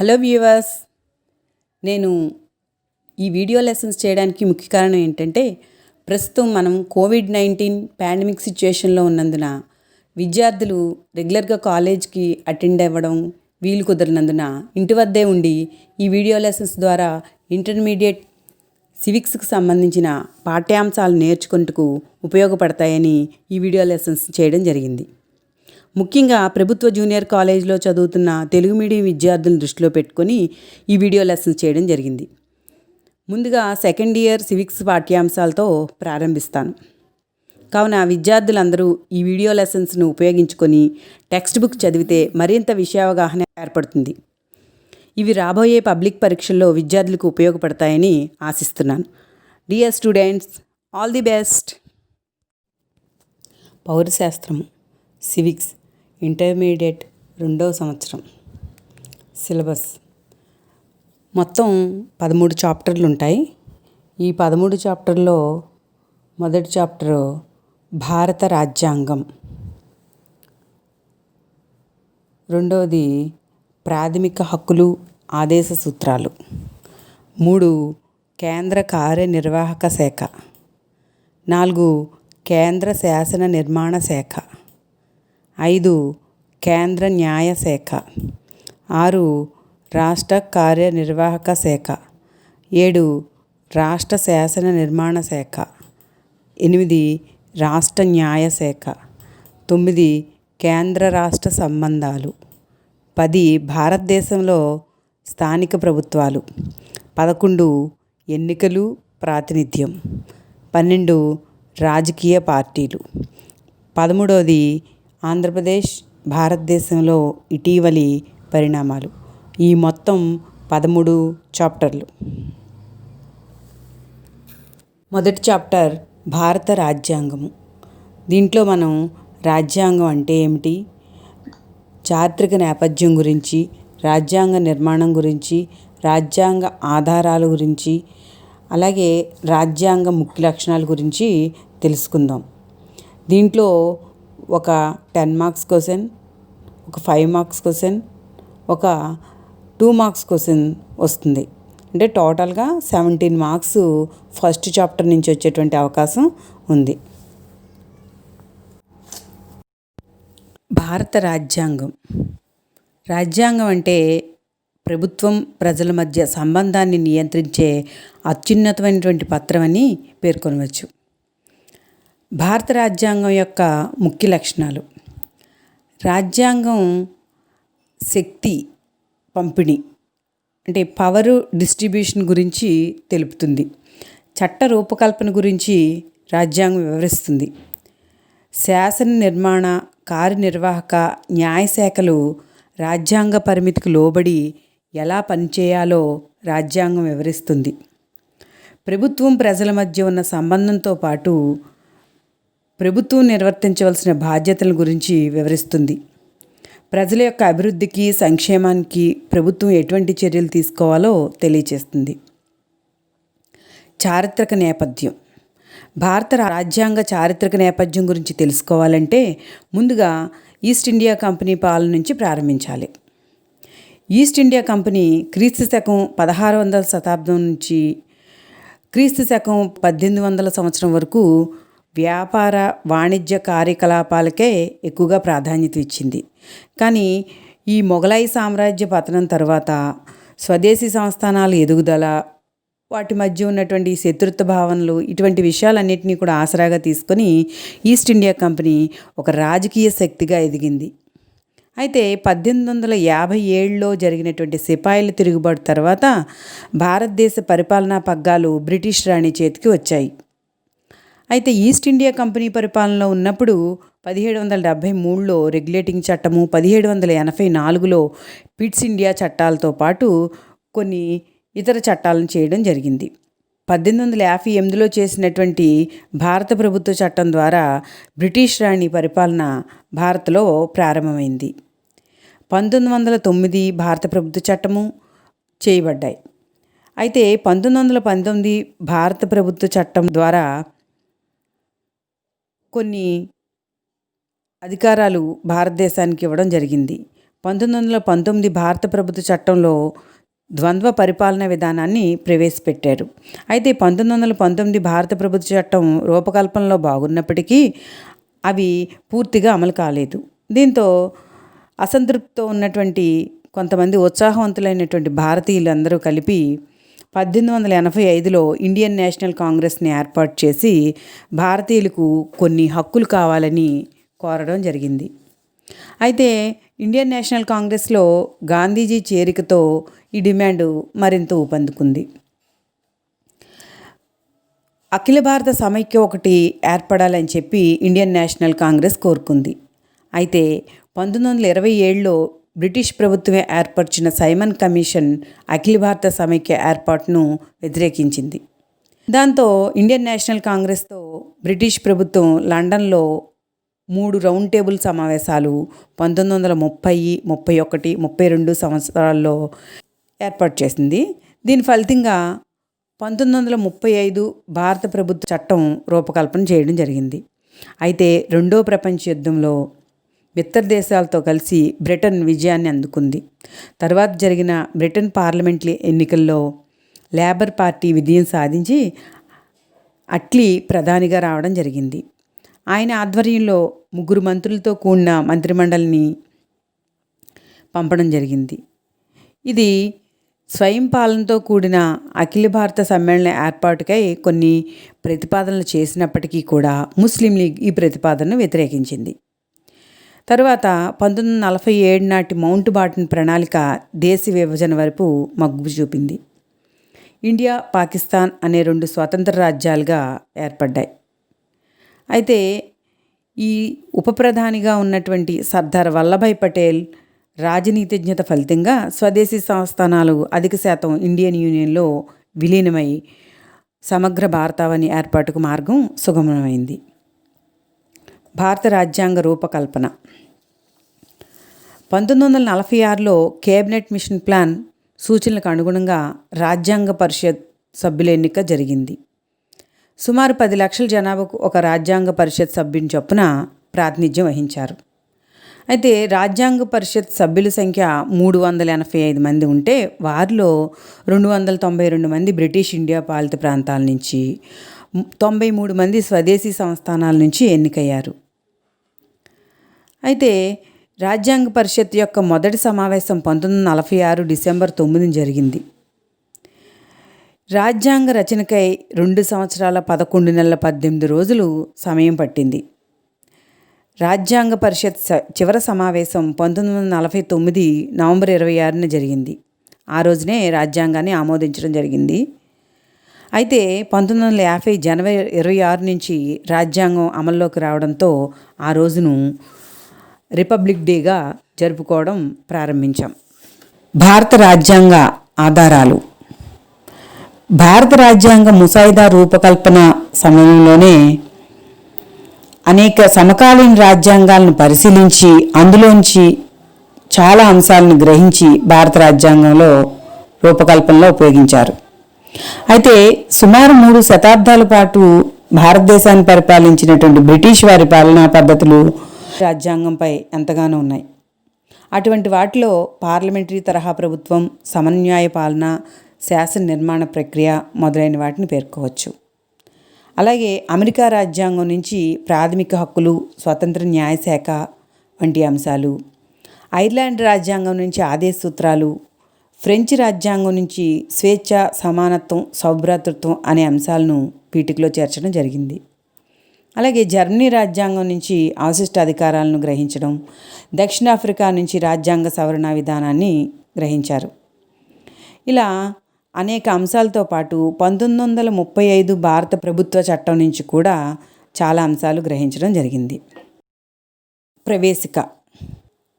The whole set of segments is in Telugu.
హలో వ్యూవర్స్, నేను ఈ వీడియో లెసన్స్ చేయడానికి ముఖ్య కారణం ఏంటంటే, ప్రస్తుతం మనం కోవిడ్-19 పాండమిక్ సిచ్యుయేషన్లో ఉన్నందున విద్యార్థులు రెగ్యులర్గా కాలేజ్కి అటెండ్ అవ్వడం వీలు కుదరనందున ఇంటి వద్దే ఉండి ఈ వీడియో లెసన్స్ ద్వారా ఇంటర్మీడియట్ సివిక్స్కి సంబంధించిన పాఠ్యాంశాలు నేర్చుకుంటూ ఉపయోగపడతాయని ఈ వీడియో లెసన్స్ చేయడం జరిగింది. ముఖ్యంగా ప్రభుత్వ జూనియర్ కాలేజీలో చదువుతున్న తెలుగు మీడియం విద్యార్థులను దృష్టిలో పెట్టుకొని ఈ వీడియో లెసన్స్ చేయడం జరిగింది. ముందుగా సెకండ్ ఇయర్ సివిక్స్ పాఠ్యాంశాలతో ప్రారంభిస్తాను. కావున విద్యార్థులందరూ ఈ వీడియో లెసన్స్ను ఉపయోగించుకొని టెక్స్ట్ బుక్ చదివితే మరింత విషయావగాహన ఏర్పడుతుంది. ఇవి రాబోయే పబ్లిక్ పరీక్షల్లో విద్యార్థులకు ఉపయోగపడతాయని ఆశిస్తున్నాను. Dear students, all the best. పౌరశాస్త్రము, సివిక్స్, ఇంటర్మీడియట్ 2వ సంవత్సరం. సిలబస్ మొత్తం 13 చాప్టర్లు ఉంటాయి. ఈ 13 చాప్టర్లో మొదటి చాప్టరు భారత రాజ్యాంగం, రెండవది ప్రాథమిక హక్కులు ఆదేశ సూత్రాలు, 3 కేంద్ర కార్యనిర్వాహక శాఖ, 4 కేంద్ర శాసన నిర్మాణ శాఖ, 5 కేంద్ర న్యాయ శాఖ, 6 రాష్ట్ర కార్యనిర్వాహక శాఖ, 7 రాష్ట్ర శాసన నిర్మాణ శాఖ, 8 రాష్ట్ర న్యాయ శాఖ, 9 కేంద్ర రాష్ట్ర సంబంధాలు, 10 భారతదేశంలో స్థానిక ప్రభుత్వాలు, 11 ఎన్నికలు ప్రాతినిధ్యం, 12 రాజకీయ పార్టీలు, 13వది ఆంధ్రప్రదేశ్ భారతదేశంలో ఇటీవలి పరిణామాలు. ఈ మొత్తం 13 చాప్టర్లు. మొదటి చాప్టర్ భారత రాజ్యాంగము. దీంట్లో మనం రాజ్యాంగం అంటే ఏమిటి, చారిత్రక నేపథ్యం గురించి, రాజ్యాంగ నిర్మాణం గురించి, రాజ్యాంగ ఆధారాల గురించి, అలాగే రాజ్యాంగ ముఖ్య లక్షణాల గురించి తెలుసుకుందాం. దీంట్లో ఒక 10 మార్క్స్ క్వశ్చన్, ఒక 5 మార్క్స్ క్వశ్చన్, ఒక 2 మార్క్స్ క్వశ్చన్ వస్తుంది. అంటే టోటల్గా 17 మార్క్స్ ఫస్ట్ చాప్టర్ నుంచి వచ్చేటువంటి అవకాశం ఉంది. భారత రాజ్యాంగం. రాజ్యాంగం అంటే ప్రభుత్వం ప్రజల మధ్య సంబంధాన్ని నియంత్రించే అత్యున్నతమైనటువంటి పత్రం అని పేర్కొనవచ్చు. భారత రాజ్యాంగం యొక్క ముఖ్య లక్షణాలు. రాజ్యాంగం శక్తి పంపిణీ అంటే పవర్ డిస్ట్రిబ్యూషన్ గురించి తెలుపుతుంది. చట్ట రూపకల్పన గురించి రాజ్యాంగం వివరిస్తుంది. శాసన నిర్మాణ, కార్యనిర్వాహక, న్యాయశాఖలు రాజ్యాంగ పరిమితికి లోబడి ఎలా పనిచేయాలో రాజ్యాంగం వివరిస్తుంది. ప్రభుత్వం ప్రజల మధ్య ఉన్న సంబంధంతో పాటు ప్రభుత్వం నిర్వర్తించవలసిన బాధ్యతల గురించి వివరిస్తుంది. ప్రజల యొక్క అభివృద్ధికి, సంక్షేమానికి ప్రభుత్వం ఎటువంటి చర్యలు తీసుకోవాలో తెలియచేస్తుంది. చారిత్రక నేపథ్యం. భారత రాజ్యాంగ చారిత్రక నేపథ్యం గురించి తెలుసుకోవాలంటే ముందుగా ఈస్ట్ ఇండియా కంపెనీ పాలన నుంచి ప్రారంభించాలి. ఈస్ట్ ఇండియా కంపెనీ క్రీస్తు శకం 1600 శతాబ్దం నుంచి క్రీస్తు శకం 1800 సంవత్సరం వరకు వ్యాపార, వాణిజ్య కార్యకలాపాలకే ఎక్కువగా ప్రాధాన్యత ఇచ్చింది. కానీ ఈ మొఘలాయి సామ్రాజ్య పతనం తర్వాత స్వదేశీ సంస్థానాల ఎదుగుదల, వాటి మధ్య ఉన్నటువంటి శత్రుత్వ భావనలు, ఇటువంటి విషయాలన్నింటినీ కూడా ఆసరాగా తీసుకొని ఈస్ట్ ఇండియా కంపెనీ ఒక రాజకీయ శక్తిగా ఎదిగింది. అయితే 1857లో జరిగినటువంటి సిపాయిల తిరుగుబాటు తర్వాత భారతదేశ పరిపాలనా పగ్గాలు బ్రిటిష్ రాణి చేతికి వచ్చాయి. అయితే ఈస్ట్ ఇండియా కంపెనీ పరిపాలనలో ఉన్నప్పుడు 1773లో రెగ్యులేటింగ్ చట్టము, 1784లో పిట్స్ ఇండియా చట్టాలతో పాటు కొన్ని ఇతర చట్టాలను చేయడం జరిగింది. 1858లో చేసినటువంటి భారత ప్రభుత్వ చట్టం ద్వారా బ్రిటిష్ రాణి పరిపాలన భారత్లో ప్రారంభమైంది. 1909 భారత ప్రభుత్వ చట్టము చేయబడ్డాయి. అయితే 1919 భారత ప్రభుత్వ చట్టం ద్వారా కొన్ని అధికారాలు భారతదేశానికి ఇవ్వడం జరిగింది. 1919 భారత ప్రభుత్వ చట్టంలో ద్వంద్వ పరిపాలన విధానాన్ని ప్రవేశపెట్టారు. అయితే 1919 భారత ప్రభుత్వ చట్టం రూపకల్పనలో బాగున్నప్పటికీ అవి పూర్తిగా అమలు కాలేదు. దీంతో అసంతృప్తితో ఉన్నటువంటి కొంతమంది ఉత్సాహవంతులైనటువంటి భారతీయులందరూ కలిపి 1885లో ఇండియన్ నేషనల్ కాంగ్రెస్ని ఏర్పాటు చేసి భారతీయులకు కొన్ని హక్కులు కావాలని కోరడం జరిగింది. అయితే ఇండియన్ నేషనల్ కాంగ్రెస్లో గాంధీజీ చేరికతో ఈ డిమాండ్ మరింత ఊపందుకుంది. అఖిల భారత సమైక్య ఒకటి ఏర్పడాలని చెప్పి ఇండియన్ నేషనల్ కాంగ్రెస్ కోరుకుంది. అయితే 1927లో బ్రిటిష్ ప్రభుత్వమే ఏర్పరిచిన సైమన్ కమిషన్ అఖిల భారత సమైక్య ఏర్పాటును వ్యతిరేకించింది. దాంతో ఇండియన్ నేషనల్ కాంగ్రెస్తో బ్రిటిష్ ప్రభుత్వం లండన్లో 3 రౌండ్ టేబుల్ సమావేశాలు 1930, 31, 32 సంవత్సరాల్లో ఏర్పాటు చేసింది. దీని ఫలితంగా 1935 భారత ప్రభుత్వ చట్టం రూపకల్పన చేయడం జరిగింది. అయితే రెండో ప్రపంచ యుద్ధంలో మిత్ర దేశాలతో కలిసి బ్రిటన్ విజయాన్ని అందుకుంది. తర్వాత జరిగిన బ్రిటన్ పార్లమెంటరీ ఎన్నికల్లో లేబర్ పార్టీ విజయం సాధించి అట్లీ ప్రధానిగా రావడం జరిగింది. ఆయన ఆధ్వర్యంలో 3 మంత్రులతో కూడిన మంత్రిమండలిని పంపడం జరిగింది. ఇది స్వయం పాలనతో కూడిన అఖిల భారత సమ్మేళన ఏర్పాటుకై కొన్ని ప్రతిపాదనలు చేసినప్పటికీ కూడా ముస్లిం లీగ్ ఈ ప్రతిపాదనను వ్యతిరేకించింది. తరువాత 1947 నాటి మౌంట్ బాటన్ ప్రణాళిక దేశ విభజన వైపు మొగ్గు చూపింది. ఇండియా, పాకిస్తాన్ అనే 2 స్వతంత్ర రాజ్యాలుగా ఏర్పడ్డాయి. అయితే ఈ ఉప ప్రధానిగా ఉన్నటువంటి సర్దార్ వల్లభాయ్ పటేల్ రాజనీతిజ్ఞత ఫలితంగా స్వదేశీ సంస్థానాలు అధిక శాతం ఇండియన్ యూనియన్లో విలీనమై సమగ్ర భారతావని ఏర్పాటుకు మార్గం సుగమమైంది. భారత రాజ్యాంగ రూపకల్పన 1946లో కేబినెట్ మిషన్ ప్లాన్ సూచనలకు అనుగుణంగా రాజ్యాంగ పరిషత్ సభ్యుల ఎన్నిక జరిగింది. సుమారు 10 లక్షల జనాభాకు ఒక రాజ్యాంగ పరిషత్ సభ్యుని చొప్పున ప్రాతినిధ్యం వహించారు. అయితే రాజ్యాంగ పరిషత్ సభ్యుల సంఖ్య 385 మంది ఉంటే వారిలో 292 మంది బ్రిటిష్ ఇండియా పాలిత ప్రాంతాల నుంచి, 93 మంది స్వదేశీ సంస్థానాల నుంచి ఎన్నికయ్యారు. అయితే రాజ్యాంగ పరిషత్ యొక్క మొదటి సమావేశం 1946 డిసెంబర్ 9 జరిగింది. రాజ్యాంగ రచనకై 2 సంవత్సరాల 11 నెలల 18 రోజులు సమయం పట్టింది. రాజ్యాంగ పరిషత్ చివరి సమావేశం 1949 నవంబర్ 26న జరిగింది. ఆ రోజునే రాజ్యాంగాన్ని ఆమోదించడం జరిగింది. అయితే 1950 జనవరి 26 నుంచి రాజ్యాంగం అమల్లోకి రావడంతో ఆ రోజును రిపబ్లిక్ డేగా జరుపుకోవడం ప్రారంభించాం. భారత రాజ్యాంగ ఆధారాలు. భారత రాజ్యాంగ ముసాయిదా రూపకల్పన సమయంలోనే అనేక సమకాలీన రాజ్యాంగాలను పరిశీలించి అందులోంచి చాలా అంశాలను గ్రహించి భారత రాజ్యాంగంలో రూపకల్పనలో ఉపయోగించారు. అయితే సుమారు 3 శతాబ్దాల పాటు భారతదేశాన్ని పరిపాలించినటువంటి బ్రిటిష్ వారి పాలనా పద్ధతులు రాజ్యాంగంపై ఎంతగానో ఉన్నాయి. అటువంటి వాటిలో పార్లమెంటరీ తరహా ప్రభుత్వం, సమన్వయ పాలన, శాసన నిర్మాణ ప్రక్రియ మొదలైన వాటిని పేర్కోవచ్చు. అలాగే అమెరికా రాజ్యాంగం నుంచి ప్రాథమిక హక్కులు, స్వతంత్ర న్యాయశాఖ వంటి అంశాలు, ఐర్లాండ్ రాజ్యాంగం నుంచి ఆదేశ సూత్రాలు, ఫ్రెంచ్ రాజ్యాంగం నుంచి స్వేచ్ఛ, సమానత్వం, సౌభ్రాతృత్వం అనే అంశాలను పీఠికలో చేర్చడం జరిగింది. అలాగే జర్మనీ రాజ్యాంగం నుంచి అవశిష్ట అధికారాలను గ్రహించడం, దక్షిణాఫ్రికా నుంచి రాజ్యాంగ సవరణ విధానాన్ని గ్రహించారు. ఇలా అనేక అంశాలతో పాటు 1935 భారత ప్రభుత్వ చట్టం నుంచి కూడా చాలా అంశాలు గ్రహించడం జరిగింది. ప్రవేశిక.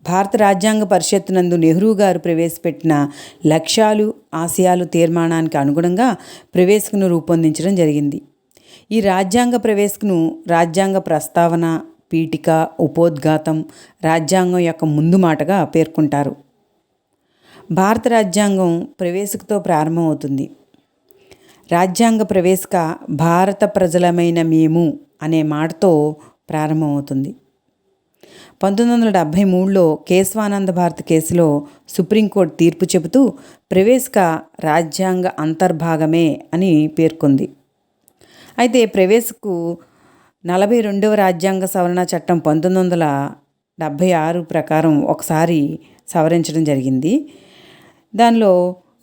భారత రాజ్యాంగ పరిషత్ నందు నెహ్రూ గారు ప్రవేశపెట్టిన లక్ష్యాలు, ఆశయాలు తీర్మానానికి అనుగుణంగా ప్రవేశికను రూపొందించడం జరిగింది. ఈ రాజ్యాంగ ప్రవేశికను రాజ్యాంగ ప్రస్తావన, పీఠిక, ఉపోద్ఘాతం, రాజ్యాంగం యొక్క ముందు మాటగా పేర్కొంటారు. భారత రాజ్యాంగం ప్రవేశికతో ప్రారంభమవుతుంది. రాజ్యాంగ ప్రవేశిక భారత ప్రజలమైన మేము అనే మాటతో ప్రారంభమవుతుంది. 1973లో కేశవానంద భారత్ కేసులో సుప్రీంకోర్టు తీర్పు చెబుతూ ప్రవేశిక రాజ్యాంగ అంతర్భాగమే అని పేర్కొంది. అయితే ప్రవేశకు 42వ రాజ్యాంగ సవరణ చట్టం 1976 ప్రకారం ఒకసారి సవరించడం జరిగింది. దానిలో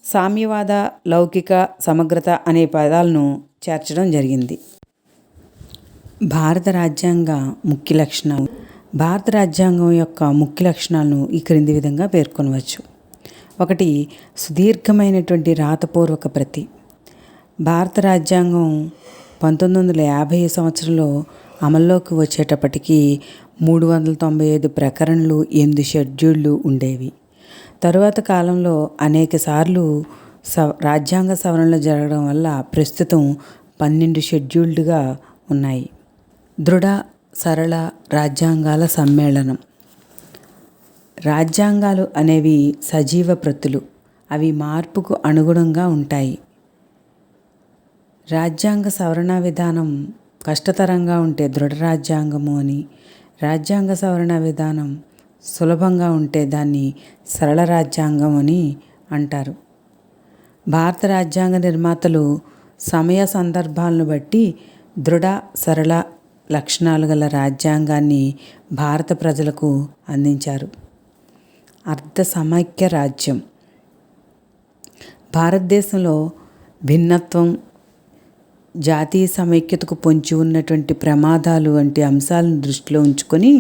సామ్యవాద, లౌకిక, సమగ్రత అనే పదాలను చేర్చడం జరిగింది. భారత రాజ్యాంగ ముఖ్య లక్షణాలు. భారత రాజ్యాంగం యొక్క ముఖ్య లక్షణాలను ఈ క్రింది విధంగా పేర్కొనవచ్చు. 1. సుదీర్ఘమైనటువంటి రాతపూర్వక ప్రతి. భారత రాజ్యాంగం 1950 సంవత్సరంలో అమల్లోకి వచ్చేటప్పటికి 395 ప్రకరణలు, 8 షెడ్యూళ్ళు ఉండేవి. తరువాత కాలంలో అనేక సార్లు రాజ్యాంగ సవరణలు జరగడం వల్ల ప్రస్తుతం 12 షెడ్యూల్డ్గా ఉన్నాయి. దృఢ సరళ రాజ్యాంగాల సమ్మేళనం. రాజ్యాంగాలు అనేవి సజీవ ప్రతులు. అవి మార్పుకు అనుగుణంగా ఉంటాయి. రాజ్యాంగ సవరణ విధానం కష్టతరంగా ఉంటే దృఢ రాజ్యాంగము అని, రాజ్యాంగ సవరణ విధానం సులభంగా ఉంటే దాన్ని సరళ రాజ్యాంగం అని అంటారు. భారత రాజ్యాంగ నిర్మాతలు సమయ సందర్భాలను బట్టి దృఢ సరళ లక్షణాలు గల రాజ్యాంగాన్ని భారత ప్రజలకు అందించారు. అర్ధ సమైక్య రాజ్యం. భారతదేశంలో భిన్నత్వం, జాతీయ సమైక్యతకు పొంచి ఉన్నటువంటి ప్రమాదాలు వంటి అంశాలను దృష్టిలో ఉంచుకొని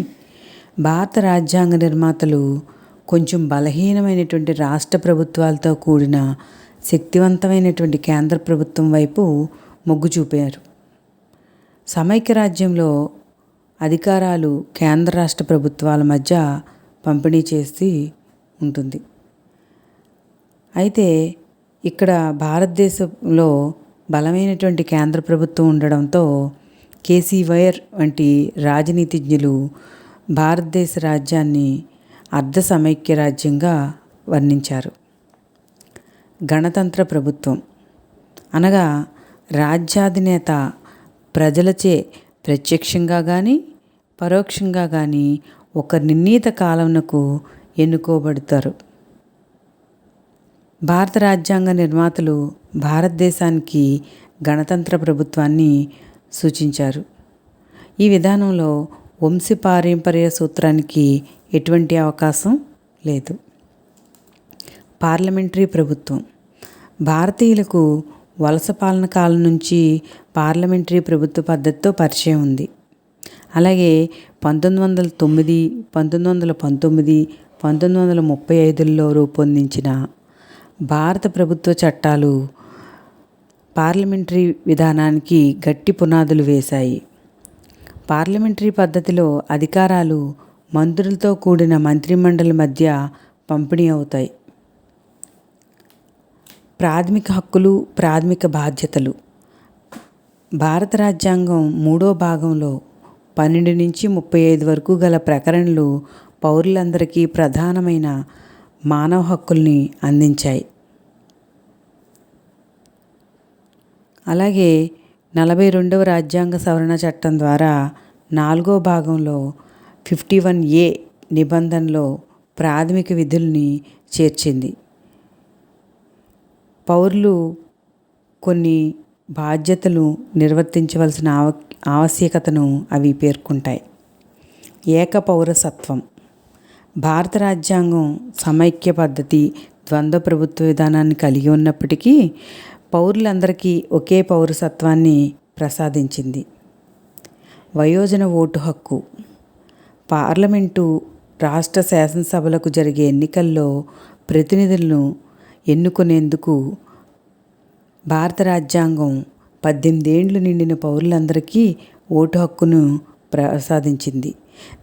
భారత రాజ్యాంగ నిర్మాతలు కొంచెం బలహీనమైనటువంటి రాష్ట్ర ప్రభుత్వాలతో కూడిన శక్తివంతమైనటువంటి కేంద్ర ప్రభుత్వం వైపు మొగ్గు చూపారు. సమైక్య రాజ్యంలో అధికారాలు కేంద్ర రాష్ట్ర ప్రభుత్వాల మధ్య పంపిణీ చేసి ఉంటుంది. అయితే ఇక్కడ భారతదేశంలో బలమైనటువంటి కేంద్ర ప్రభుత్వం ఉండడంతో కేసీ వైర్ వంటి రాజనీతిజ్ఞులు భారతదేశ రాజ్యాన్ని అర్ధ సమైక్య రాజ్యంగా వర్ణించారు. గణతంత్ర ప్రభుత్వం అనగా రాజ్యాధినేత ప్రజలచే ప్రత్యక్షంగా కానీ పరోక్షంగా కానీ ఒక నిర్ణీత కాలంకు ఎన్నుకోబడతారు. భారత రాజ్యాంగ నిర్మాతలు భారతదేశానికి గణతంత్ర ప్రభుత్వాన్ని సూచించారు. ఈ విధానంలో వంశపారంపర్య సూత్రానికి ఎటువంటి అవకాశం లేదు. పార్లమెంటరీ ప్రభుత్వం. భారతీయులకు వలస పాలన కాలం నుంచి పార్లమెంటరీ ప్రభుత్వ పద్ధతితో పరిచయం ఉంది. అలాగే 1909, 1919, 1935లో రూపొందించిన భారత ప్రభుత్వ చట్టాలు పార్లమెంటరీ విధానానికి గట్టి పునాదులు వేశాయి. పార్లమెంటరీ పద్ధతిలో అధికారాలు మంత్రులతో కూడిన మంత్రిమండలి మధ్య పంపిణీ అవుతాయి. ప్రాథమిక హక్కులు, ప్రాథమిక బాధ్యతలు. భారత రాజ్యాంగం 3వ భాగంలో 12 నుంచి 35 వరకు గల ప్రకరణలు పౌరులందరికీ ప్రధానమైన మానవ హక్కుల్ని అందించాయి. అలాగే 42వ రాజ్యాంగ సవరణ చట్టం ద్వారా 4వ భాగంలో 51A నిబంధనలో ప్రాథమిక విధుల్ని చేర్చింది. పౌరులు కొన్ని బాధ్యతలు నిర్వర్తించవలసిన ఆవశ్యకతను అవి పేర్కొంటాయి. ఏక పౌరసత్వం. భారత రాజ్యాంగం సమైక్య పద్ధతి, ద్వంద్వ ప్రభుత్వ విధానాన్ని కలిగి ఉన్నప్పటికీ పౌరులందరికీ ఒకే పౌరసత్వాన్ని ప్రసాదించింది. వయోజన ఓటు హక్కు. పార్లమెంటు, రాష్ట్ర శాసనసభలకు జరిగే ఎన్నికల్లో ప్రతినిధులను ఎన్నుకునేందుకు భారత రాజ్యాంగం 18 ఏళ్లు నిండిన పౌరులందరికీ ఓటు హక్కును ప్రసాదించింది.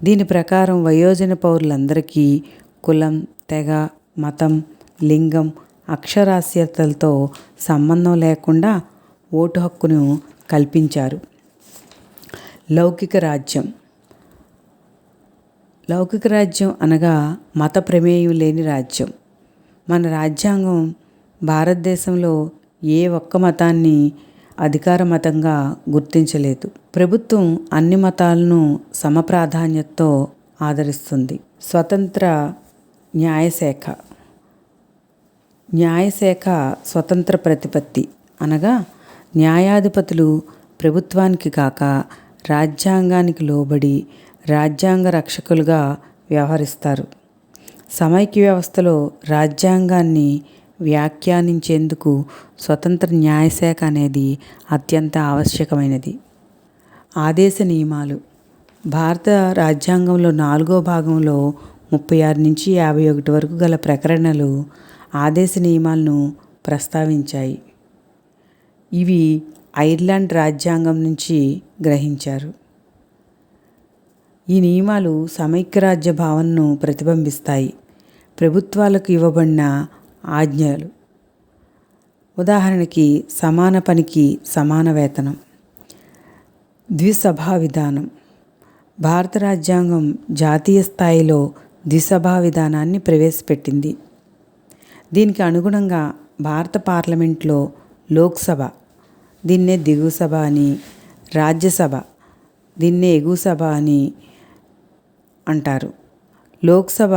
దీని ప్రకారం వయోజన పౌరులందరికీ కులం, తెగ, మతం, లింగం, అక్షరాస్యతలతో సంబంధం లేకుండా ఓటు హక్కును కల్పించారు. లౌకిక రాజ్యం. లౌకిక రాజ్యం అనగా మత ప్రమేయం లేని రాజ్యం. మన రాజ్యాంగం భారతదేశంలో ఏ ఒక్క మతాన్ని అధికార మతంగా గుర్తించలేదు. ప్రభుత్వం అన్ని మతాలను సమప్రాధాన్యతతో ఆదరిస్తుంది. స్వతంత్ర న్యాయశాఖ. న్యాయశాఖ స్వతంత్ర ప్రతిపత్తి అనగా న్యాయాధిపతులు ప్రభుత్వానికి కాక రాజ్యాంగానికి లోబడి రాజ్యాంగ రక్షకులుగా వ్యవహరిస్తారు. సమైక్య వ్యవస్థలో రాజ్యాంగాన్ని వ్యాఖ్యానించేందుకు స్వతంత్ర న్యాయశాఖ అనేది అత్యంత ఆవశ్యకమైనది. ఆదేశ నియమాలు. భారత రాజ్యాంగంలో 4వ భాగంలో 36 నుంచి 51 వరకు గల ప్రకరణలు ఆదేశ నియమాలను ప్రస్తావించాయి. ఇవి ఐర్లాండ్ రాజ్యాంగం నుంచి గ్రహించారు. ఈ నియమాలు సమైక్యరాజ్య భావనను ప్రతిబింబిస్తాయి. ప్రభుత్వాలకు ఇవ్వబడిన ఆజ్ఞలు. ఉదాహరణకి సమాన పనికి సమాన వేతనం. ద్విసభా విధానం. భారత రాజ్యాంగం జాతీయ స్థాయిలో ద్విసభా విధానాన్ని ప్రవేశపెట్టింది. దీనికి అనుగుణంగా భారత పార్లమెంట్లో లోక్సభ, దీన్నే దిగువ సభ అని, రాజ్యసభ, దీన్నే ఎగువ సభ అని అంటారు. లోక్సభ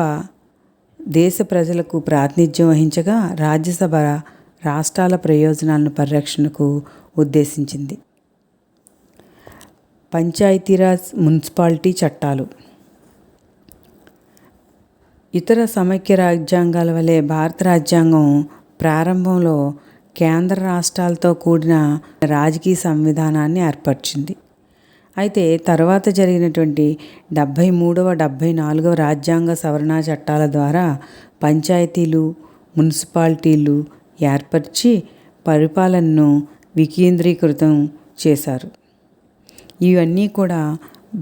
దేశ ప్రజలకు ప్రాతినిధ్యం వహించగా రాజ్యసభ రాష్ట్రాల ప్రయోజనాలను పరిరక్షణకు ఉద్దేశించింది. పంచాయతీరాజ్ మున్సిపాలిటీ చట్టాలు. ఇతర సమైక్య రాజ్యాంగాల వలె భారత రాజ్యాంగం ప్రారంభంలో కేంద్ర రాష్ట్రాలతో కూడిన రాజకీయ సంవిధానాన్ని ఏర్పరిచింది. అయితే తర్వాత జరిగినటువంటి 73వ 74వ రాజ్యాంగ సవరణ చట్టాల ద్వారా పంచాయతీలు, మున్సిపాలిటీలు ఏర్పరిచి పరిపాలనను వికేంద్రీకృతం చేశారు. ఇవన్నీ కూడా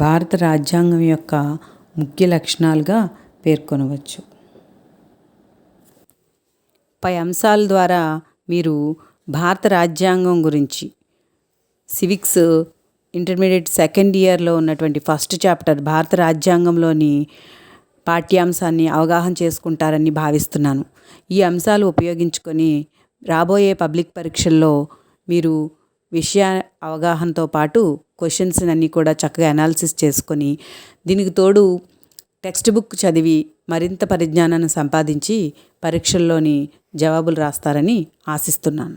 భారత రాజ్యాంగం యొక్క ముఖ్య లక్షణాలుగా పేర్కొనవచ్చు. పై అంశాల ద్వారా మీరు భారత రాజ్యాంగం గురించి సివిక్స్ ఇంటర్మీడియట్ సెకండ్ ఇయర్లో ఉన్నటువంటి ఫస్ట్ చాప్టర్ భారత రాజ్యాంగంలోని పాఠ్యాంశాన్ని అవగాహన చేసుకుంటారని భావిస్తున్నాను. ఈ అంశాలు ఉపయోగించుకొని రాబోయే పబ్లిక్ పరీక్షల్లో మీరు విషయ అవగాహనతో పాటు క్వశ్చన్స్ అన్నీ కూడా చక్కగా అనాలిసిస్ చేసుకొని దీనికి తోడు టెక్స్ట్ బుక్ చదివి మరింత పరిజ్ఞానాన్ని సంపాదించి పరీక్షల్లోని జవాబులు రాస్తారని ఆశిస్తున్నాను.